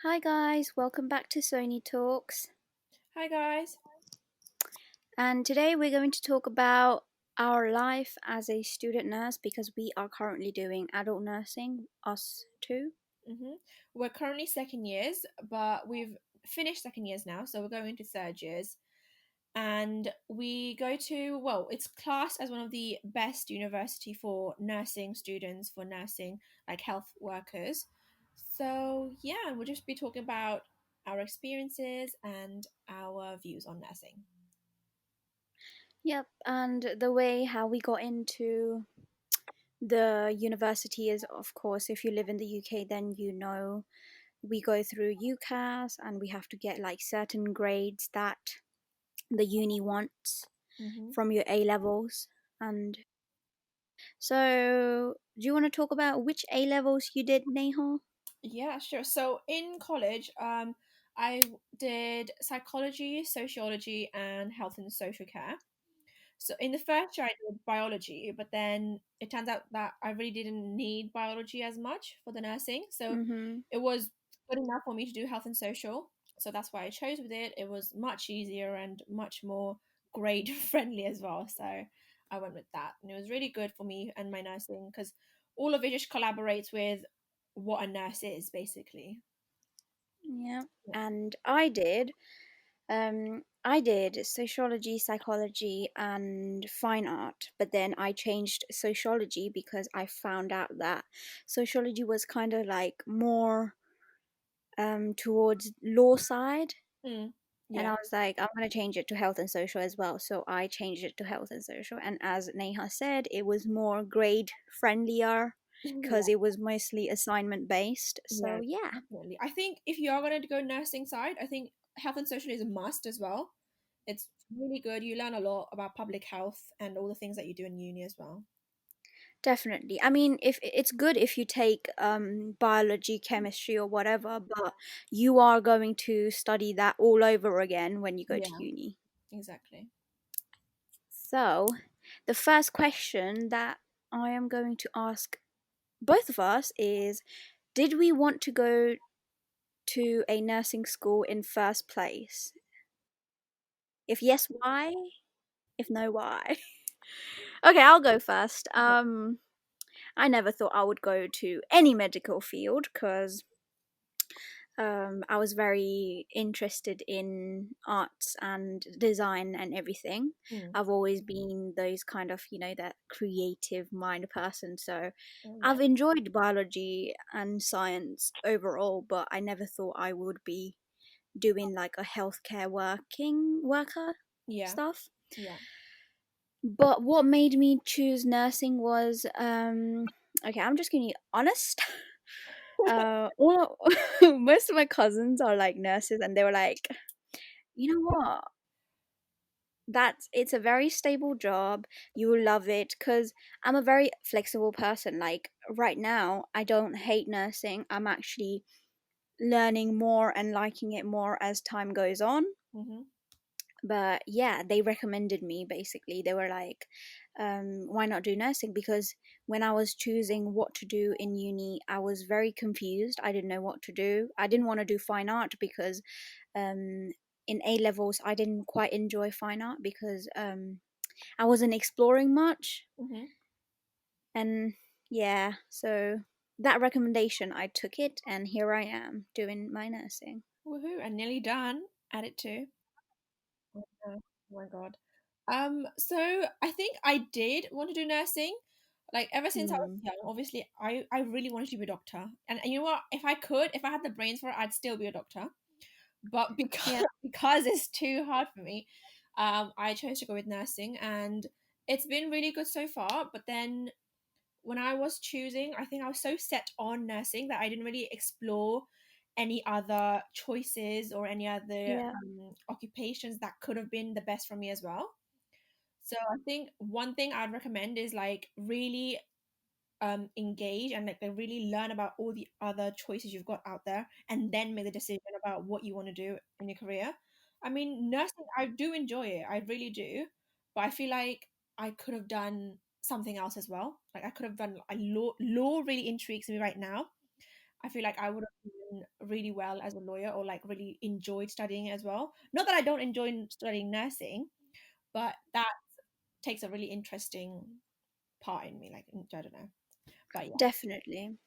Hi guys, welcome back to Ssonitalks. Hi guys. And today we're going to talk about our life as a student nurse because we are currently doing adult nursing, us too. hmm We're currently second years, but we've finished second years now, so we're going into third years. And we go to, well, it's classed as one of the best university for nursing students, for nursing like health workers. So yeah, we'll just be talking about our experiences and our views on nursing. Yep, and the way how we got into the university is, of course, if you live in the UK, then you know we go through UCAS and we have to get like certain grades that the uni wants hmm from your A levels. And so, do you want to talk about which A levels you did, Neha? Yeah, sure. So in college, I did psychology, sociology, and health and social care. So in the first year, I did biology, but then it turns out that I really didn't need biology as much for the nursing. So Mm-hmm. it was good enough for me to do health and social. So that's why I chose with it. It was much easier and much more grade friendly as well. So I went with that. And it was really good for me and my nursing because all of it just collaborates with what a nurse is, basically. Yeah, and I did sociology, psychology, and fine art, but then I changed sociology because I found out that sociology was kind of like more towards law side, Mm, and yeah. I was like, I'm gonna change it to health and social as well. So I changed it to health and social, and as Neha said, it was more grade friendlier because Yeah. it was mostly assignment based. Yeah, So yeah. definitely. I think if you are going to go nursing side, I think health and social is a must as well. It's really good. You learn a lot about public health and all the things that you do in uni as well. Definitely. I mean, if it's good if you take biology, chemistry, or whatever, but you are going to study that all over again when you go to Yeah, uni. exactly. So, the first question that I am going to ask both of us is, did we want to go to a nursing school in first place? If yes, why? If no, why? Okay, I'll go first. I never thought I would go to any medical field because I was very interested in arts and design and everything. Mm. I've always been those kind of, that creative mind person. So Oh, I've yeah. enjoyed biology and science overall, but I never thought I would be doing like a healthcare working worker Yeah. stuff. Yeah. But what made me choose nursing was okay, I'm just gonna be honest. All most of my cousins are like nurses, and they were like, you know what? It's a very stable job. You will love it because I'm a very flexible person. Like right now, I don't hate nursing. I'm actually learning more and liking it more as time goes on. hmm But yeah, they recommended me basically. They were like, why not do nursing? Because when I was choosing what to do in uni, I was very confused. I didn't know what to do. I didn't want to do fine art because um, in A levels, I didn't quite enjoy fine art because I wasn't exploring much. hmm And yeah, so that recommendation, I took it, and here I am doing my nursing. Woohoo! And nearly done at it too. Oh, no. Oh my God. So I think I did want to do nursing. Like ever since I was Hmm. young, obviously I really wanted to be a doctor. And you know what? If I had the brains for it, I'd still be a doctor. But because Yeah. because it's too hard for me, I chose to go with nursing, and it's been really good so far. But then when I was choosing, I think I was so set on nursing that I didn't really explore any other choices or any other Yeah. occupations that could have been the best for me as well. So I think one thing I'd recommend is like really engage and like really learn about all the other choices you've got out there and then make the decision about what you want to do in your career. I mean, nursing, I do enjoy it, I really do, but I feel like I could have done something else as well. Like I could have done a law really intrigues me right now. I feel like I would have done really well as a lawyer or like really enjoyed studying it as well. Not that I don't enjoy studying nursing, but that takes a really interesting part in me. Like, I don't know, but yeah, Definitely.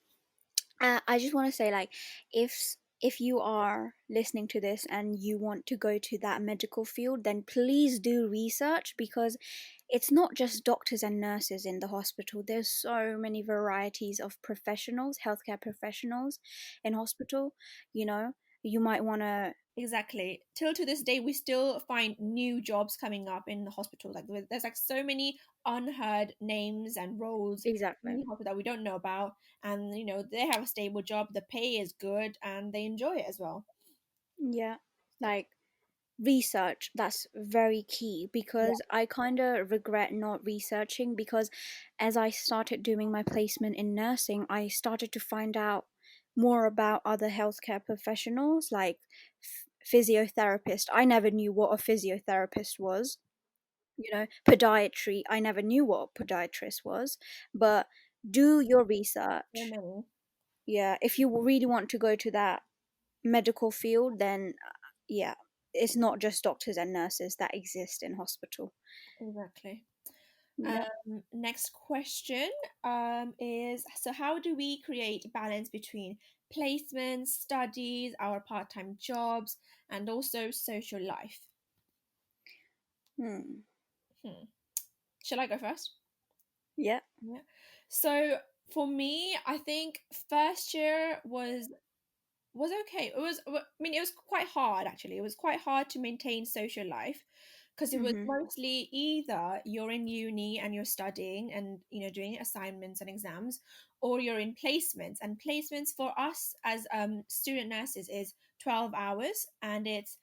I just want to say, like, if you are listening to this and you want to go to that medical field, then please do research, because it's not just doctors and nurses in the hospital. There's so many varieties of professionals, healthcare professionals in hospital. You know, you might want to. exactly. Till to this day, we still find new jobs coming up in the hospital. Like there's like so many unheard names and roles in Exactly. the hospital that we don't know about, and they have a stable job, the pay is good, and they enjoy it as well. Yeah. So Like, research, that's very key, yeah, because I kind of regret not researching, because as I started doing my placement in nursing, I started to find out more about other healthcare professionals, like physiotherapist. I never knew what a physiotherapist was. Podiatry, I never knew what a podiatrist was. But do your so research. many. Yeah, if you really want to go to that medical field, then yeah, it's not just doctors and nurses that exist in hospital. Exactly. Yeah. Next question is, so how do we create balance between placements, studies, our part-time jobs, and also social life? Hmm. Hmm. Shall I go first? Yeah. Yeah. So for me, I think first year was okay. I mean, it was quite hard actually. It was quite hard to maintain social life because it was Mhm. mostly either you're in uni and you're studying and doing assignments and exams, or you're in placements. And placements for us as student nurses is 12 hours, and it's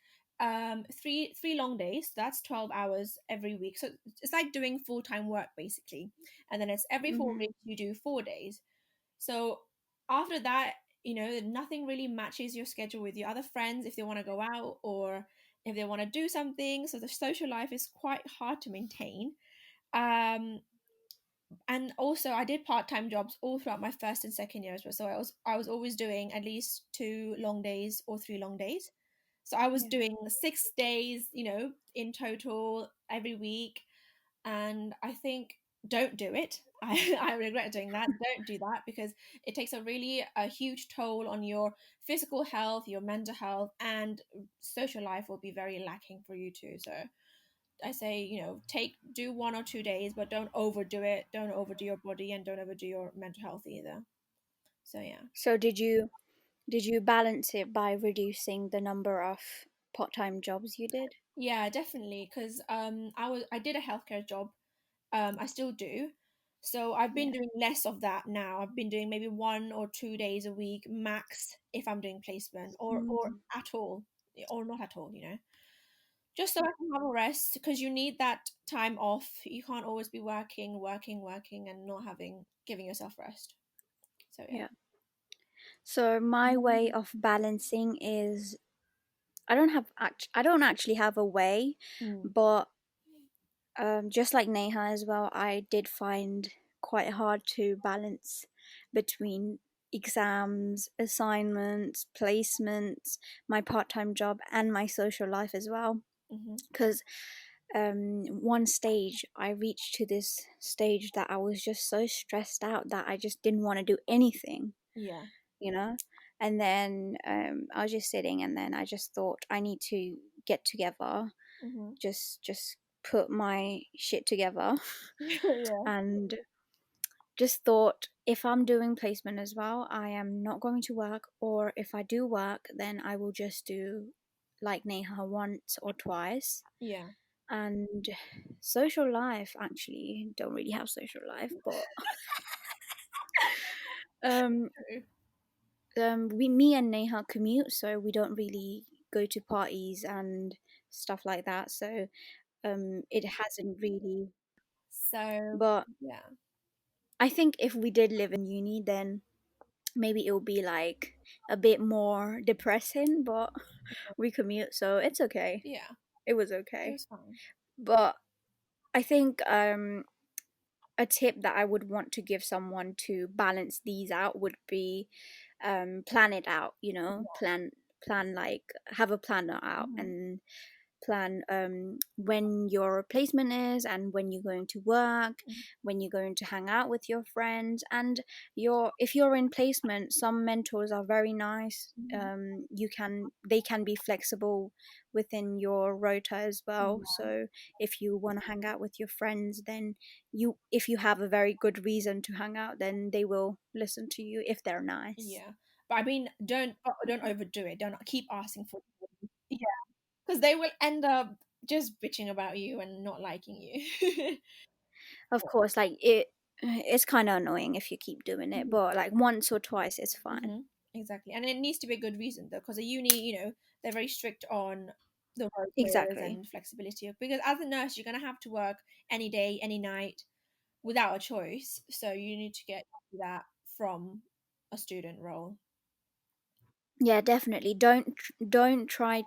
three long days. So that's 12 hours every week. So it's like doing full-time work basically. And then it's every four Mhm. weeks you do 4 days. So after that, nothing really matches your schedule with your other friends if they want to go out or if they want to do something. So the social life is quite hard to maintain. Um, and also I did part-time jobs all throughout my first and second year as well. So I was always doing at least 2 long days or 3 long days. So I was Yeah. doing 6 days, in total every week. And I think don't do it. I regret doing that. Don't do that because it takes a huge toll on your physical health, your mental health, and social life will be very lacking for you too. So I say, do 1 or 2 days, but don't overdo it. Don't overdo your body and don't overdo your mental health either. So yeah. So did you balance it by reducing the number of part-time jobs you did? Yeah, definitely. Because I did a healthcare job. I still do. So I've been Yeah. doing less of that now. I've been doing maybe 1 or 2 days a week max if I'm doing placement, or Mm. at all, or not at all. Just so I can have a rest because you need that time off. You can't always be working, working, working, and not having giving yourself rest. So yeah. Yeah. So my way of balancing is, I don't actually have a way, Mm, but just like Neha as well, I did find quite hard to balance between exams, assignments, placements, my part-time job, and my social life as well. mm-hmm. Because one stage I reached to this stage that I was just so stressed out that I just didn't want to do anything, Yeah. you know. And then I was just sitting, and then I just thought I need to get together, Mm-hmm. just put my shit together, Yeah. and just thought, if I'm doing placement as well, I am not going to work, or if I do work, then I will just do like Neha once or twice. Yeah. And social life, actually don't really have social life, but um True. me and Neha commute, so we don't really go to parties and stuff like that. So it hasn't really. So But yeah. I think if we did live in uni, then maybe it would be like a bit more depressing. But we commute, so it's okay. Yeah. It was It okay. was fine. But I think a tip that I would want to give someone to balance these out would be, plan it out, you know, plan like have a planner out Mhm. and plan when your placement is and when you're going to work, Mhm. when you're going to hang out with your friends. And your if you're in placement, some mentors are very nice. Mhm. They can be flexible within your rota as well. Yeah. So if you want to hang out with your friends, then you if you have a very good reason to hang out, then they will listen to you if they're nice. Yeah. But I mean, don't overdo it. Don't keep asking for yeah, because they will end up just bitching about you and not liking you. Of course, like it's kind of annoying if you keep doing it, but like once or twice it's fine. Mm-hmm. Exactly. And it needs to be a good reason though, because the uni, they're very strict on the rotas Exactly. and flexibility. Because as a nurse, you're gonna have to work any day, any night, without a choice. So you need to get that from a student role. Yeah, definitely. Don't try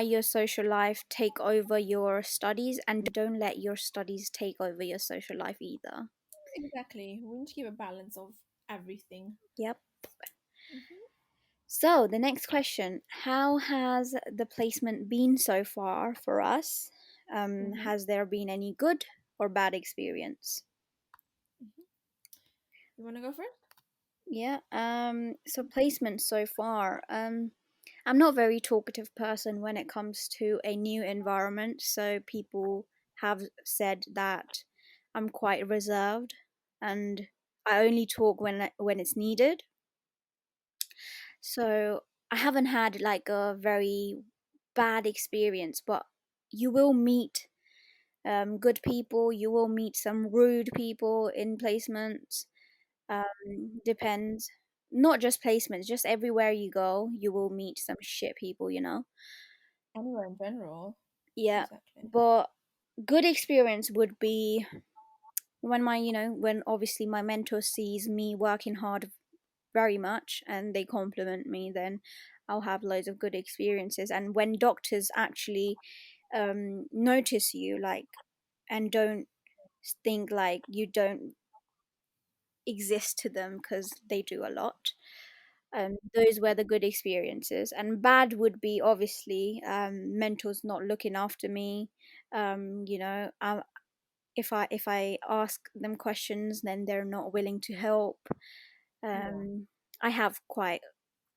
your social life take over your studies, and don't let your studies take over your social life either. Exactly. We need to keep a balance of everything. Yep. Hmm. So, the next question, how has the placement been so far for us? Hmm. Has there been any good or bad experience? Hmm. You want to go first? Yeah. So placement so far. I'm not a very talkative person when it comes to a new environment, so people have said that I'm quite reserved and I only talk when it's needed. So I haven't had like a very bad experience, but you will meet good people, you will meet some rude people in placements. Depends. Not just placements, just everywhere you go, you will meet some shit people, you know? Anywhere in general. Yeah. Exactly. But good experience would be when obviously my mentor sees me working hard very much and they compliment me, then I'll have loads of good experiences. And when doctors actually notice you, like, and don't think like you don't exist to them, because they do a lot. Those were the good experiences. And bad would be obviously mentors not looking after me. You know, if I ask them questions, then they're not willing to help. Yeah. Um, I have quite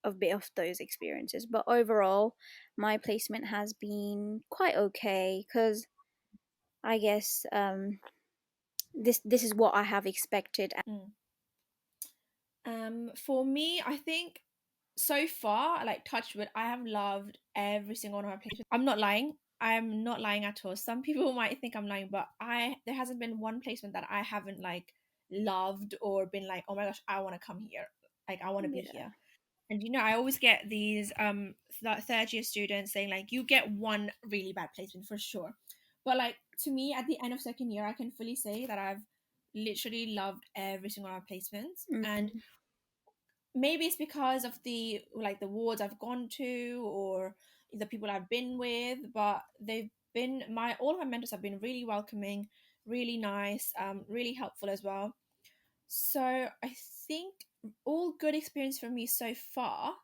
a bit of those experiences, but overall, my placement has been quite okay because I guess this is what I have expected. Mm. For me, I think so far, like touch wood, I have loved every single one of my placements. I'm not lying. I'm not lying at all. Some people might think I'm lying, but I there hasn't been one placement that I haven't like loved or been like, oh my gosh, I want to come here. Like I want to be Yeah, here. And I always get these third year students saying like, you get one really bad placement for sure. But like to me, at the end of second year, I can fully say that I've literally loved every single one of my placements. And mm, maybe it's because of the wards I've gone to or the people I've been with, but they've been my all of my mentors have been really welcoming, really nice, really helpful as well. So I think all good experience for me so far.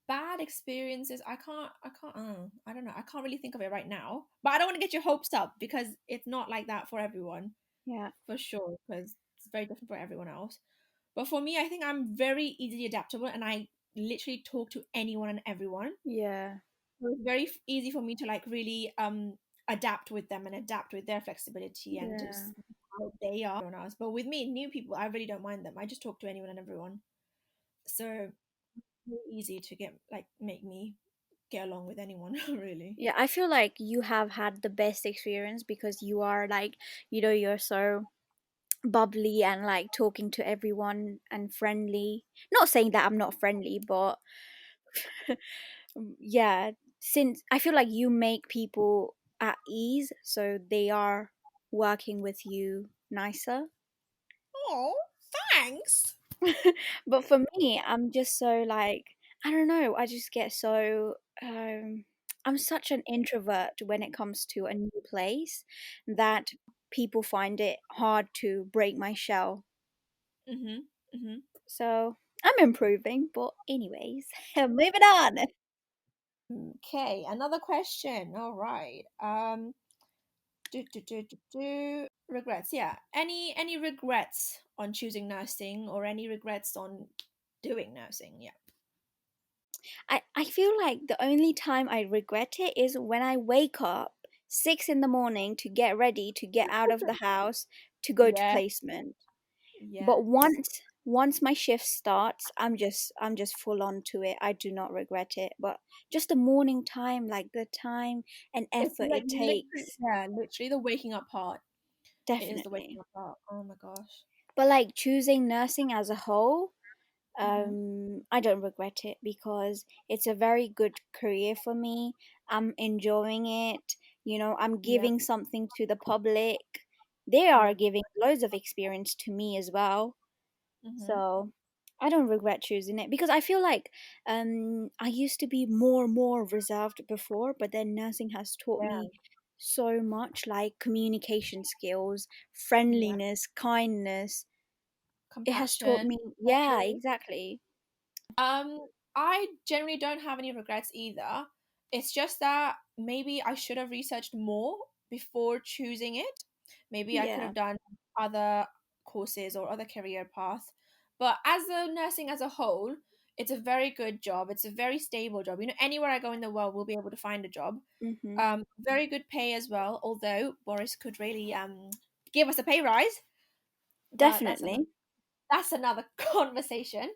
Bad experiences, I don't know. I can't really think of it right now. But I don't want to get your hopes up because it's not like that for everyone, yeah, for sure, because it's very different for everyone else. But for me, I think I'm very easily adaptable and I literally talk to anyone and everyone. yeah, So it's very easy for me to like really adapt with them and adapt with their flexibility and yeah. just how they are everyone else. But with me, new people, I really don't mind them. I just talk to anyone and everyone. So very easy to get like make me get along with anyone really. Yeah, I feel like you have had the best experience because you are like, you're so bubbly and like talking to everyone and friendly. Not saying that I'm not friendly, but yeah, since I feel like you make people at ease, so they are working with you nicer. Oh, thanks. But for me, I'm just so like, I don't know, I just get so I'm such an introvert when it comes to a new place that people find it hard to break my shell. Mm-hmm. Mm-hmm. So I'm improving, but anyways, moving on. Okay, another question. All right. Regrets. Yeah. Any regrets on choosing nursing or any regrets on doing nursing? Yeah. I feel like the only time I regret it is when I wake up 6 in the morning to get ready to get out of the house to go to Yes. placement. But Yes. once my shift starts, I'm just full on to it. I do not regret it. But just the morning time, like the time and It's effort like it literally, takes, yeah, literally the waking up part. It is the waking definitely. up part. Oh my gosh. But like choosing nursing as a whole, Mm-hmm. I don't regret it because it's a very good career for me. I'm enjoying it. I'm Yeah. giving something to the public. They are Yeah. giving loads of experience to me as well. Mm-hmm. So I don't regret choosing it because I feel like I used to be more reserved before, but then nursing has taught Yeah. me so much, like communication skills, Yeah. friendliness, kindness. It has taught Compassion. me, yeah, Especially. exactly. I generally don't have any regrets either. It's just that maybe I should have researched more before choosing it. Maybe I could Yeah. have done other courses or other career path. But as a nursing as a whole, it's a very good job. It's a very stable job. Anywhere I go in the world, we'll be able to find a job. Mm-hmm. Very good pay as well. Although Boris could really give us a pay rise, but Definitely. that's another conversation.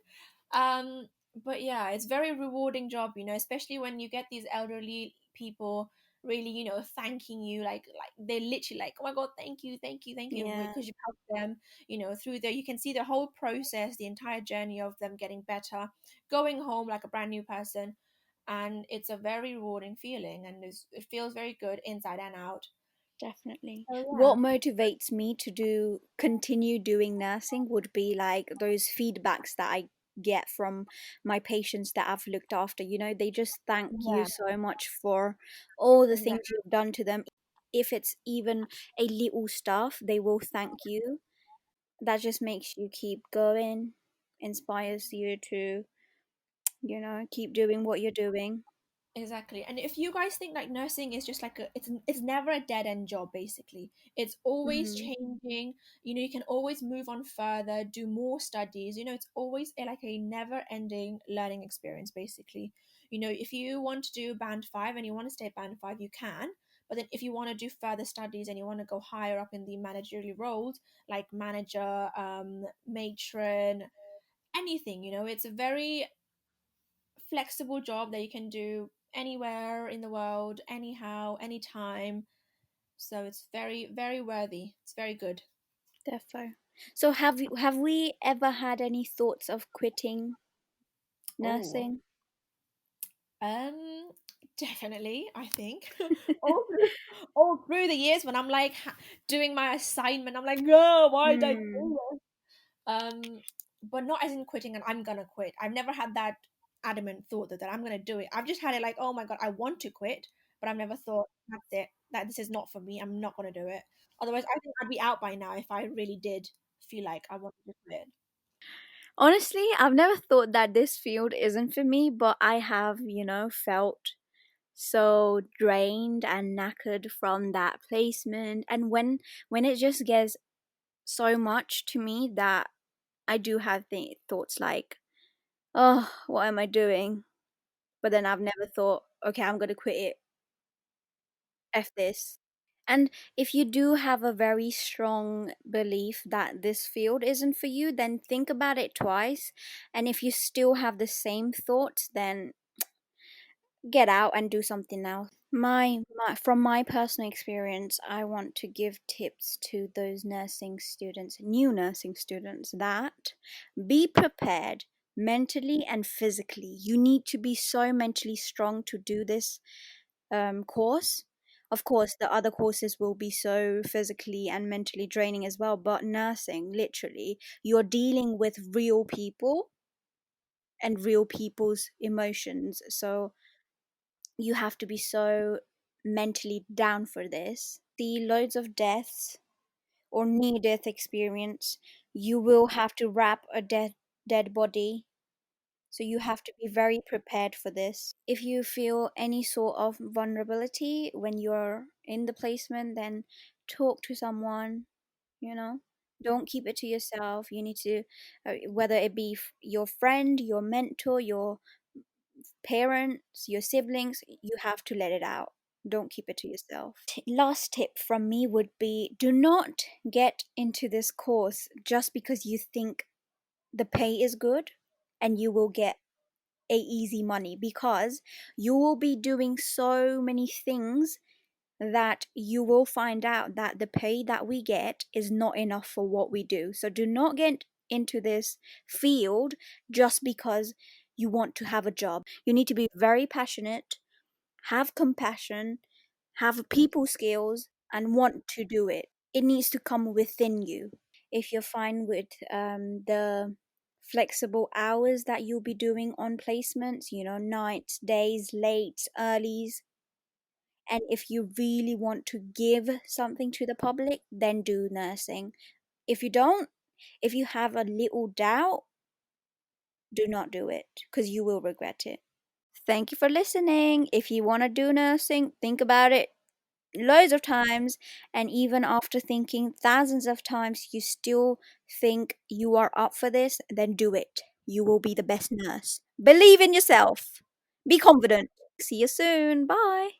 Um, but yeah, it's very rewarding job, especially when you get these elderly people really, thanking you like they're literally like, oh my god, thank you, thank you, thank you, Yeah, because you've helped them, through the you can see the whole process, the entire journey of them getting better, going home like a brand new person, and it's a very rewarding feeling, and it feels very good inside and out. definitely. So What yeah, motivates me to continue doing nursing would be like those feedbacks that I get from my patients that I've looked after. They just thank you yeah, so much for all the things exactly. you've done to them. If it's even a little stuff, they will thank you. That just makes you keep going, inspires you to, keep doing what you're doing. Exactly. And if you guys think like nursing is just like it's never a dead end job basically. It's always Mm-hmm. changing. You can always move on further, do more studies. It's always like a never ending learning experience basically. If you want to do band 5 and you want to stay at band 5, you can. But then if you want to do further studies and you want to go higher up in the managerial roles like manager, matron, anything, it's a very flexible job that you can do anywhere in the world, anyhow, anytime. So it's very, very worthy. It's very good. Defo. So have we ever had any thoughts of quitting Oh, nursing? um, definitely. I think all through the years when I'm like doing my assignment, I'm like, oh, why did I Hmm, do this? But not as in quitting and I'm gonna quit. I've never had that adamant thought that I'm gonna do it. I've just had it like, oh my god, I want to quit, but I've never thought that's it. That this is not for me. I'm not gonna do it. Otherwise, I think I'd be out by now if I really did feel like I wanted to quit. honestly, I've never thought that this field isn't for me, but I have, felt so drained and knackered from that placement. And when it just gets so much to me that I do have thoughts like, oh, what am I doing? But then I've never thought, okay, I'm gonna quit it. F this. And if you do have a very strong belief that this field isn't for you, then think about it twice. And if you still have the same thoughts, then get out and do something else. From my personal experience, I want to give tips to those nursing students, new nursing students, that be prepared mentally and physically. You need to be so mentally strong to do this course. Of course, the other courses will be so physically and mentally draining as well, but nursing, literally, you're dealing with real people and real people's emotions. So you have to be so mentally down for this. See loads of deaths or near death experience. You will have to wrap a dead body. So you have to be very prepared for this. If you feel any sort of vulnerability when you're in the placement, then talk to someone, you know. Don't keep it to yourself. You need to, whether it be your friend, your mentor, your parents, your siblings, you have to let it out. Don't keep it to yourself. Last tip from me would be, do not get into this course just because you think the pay is good and you will get a easy money, because you will be doing so many things that you will find out that the pay that we get is not enough for what we do. So do not get into this field just because you want to have a job. You need to be very passionate, have compassion, have people skills, and want to do it. It needs to come within you. If you're fine with the flexible hours that you'll be doing on placements, nights, days, late, earlies, and if you really want to give something to the public, then do nursing. If you don't, if you have a little doubt, do not do it because you will regret it. Thank you for listening. If you want to do nursing, think about it loads of times, and even after thinking thousands of times, you still think you are up for this, then do it. You will be the best nurse. Believe in yourself. Be confident. See you soon. Bye.